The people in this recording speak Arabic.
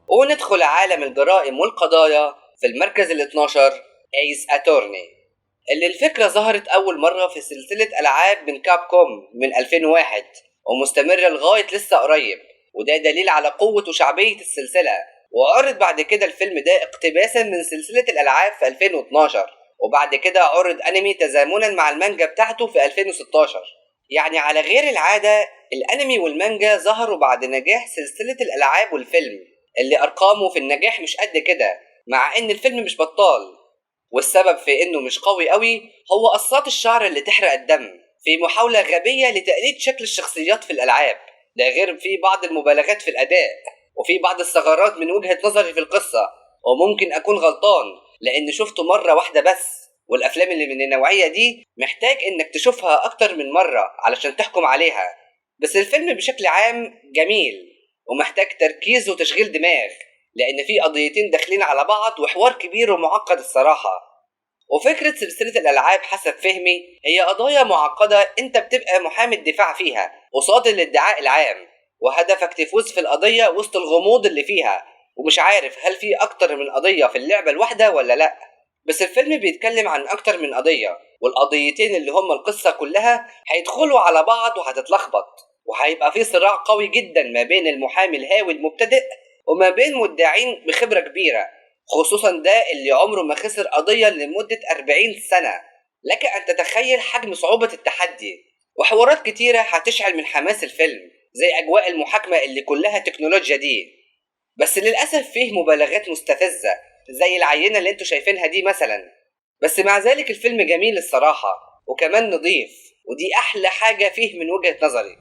وندخل عالم الجرائم والقضايا في المركز ال12 ايس اتورني، اللي الفكرة ظهرت أول مرة في سلسلة ألعاب من كاب كوم من 2001 ومستمرة لغاية لسه قريب، وده دليل على قوة وشعبية السلسلة. وعرض بعد كده الفيلم ده اقتباسا من سلسلة الألعاب في 2012، وبعد كده عرض أنمي تزامنا مع المانجا بتاعته في 2016. يعني على غير العادة الأنمي والمانجا ظهروا بعد نجاح سلسلة الألعاب والفيلم، اللي أرقامه في النجاح مش قد كده، مع إن الفيلم مش بطال. والسبب في إنه مش قوي قوي هو قصات الشعر اللي تحرق الدم في محاولة غبية لتقليد شكل الشخصيات في الألعاب، ده غير في بعض المبالغات في الأداء، وفي بعض الثغرات من وجهة نظري في القصة، وممكن أكون غلطان لأن شفته مرة واحدة بس. والأفلام اللي من النوعية دي محتاج إنك تشوفها أكتر من مرة علشان تحكم عليها. بس الفيلم بشكل عام جميل ومحتاج تركيز وتشغيل دماغ، لأن في قضيتين داخلين على بعض وحوار كبير ومعقد الصراحة. وفكرة سلسلة الألعاب حسب فهمي هي قضايا معقدة أنت بتبقى محامي الدفاع فيها قصاد الادعاء العام، وهدفك تفوز في القضية وسط الغموض اللي فيها، ومش عارف هل في أكتر من قضية في اللعبة الواحدة ولا لأ. بس الفيلم بيتكلم عن أكتر من قضية، والقضيتين اللي هم القصة كلها هيدخلوا على بعض وهتتلخبط، وهيبقى في صراع قوي جدا ما بين المحامي الهاوي المبتدئ وما بين مدعين بخبرة كبيرة، خصوصا ده اللي عمره ما خسر قضية لمدة 40 سنة. لك أن تتخيل حجم صعوبة التحدي، وحوارات كتيرة هتشعل من حماس الفيلم زي أجواء المحاكمة اللي كلها تكنولوجيا دي. بس للأسف فيه مبالغات مستفزة زي العينة اللي انتوا شايفينها دي مثلا. بس مع ذلك الفيلم جميل الصراحة وكمان نظيف، ودي أحلى حاجة فيه من وجهة نظري.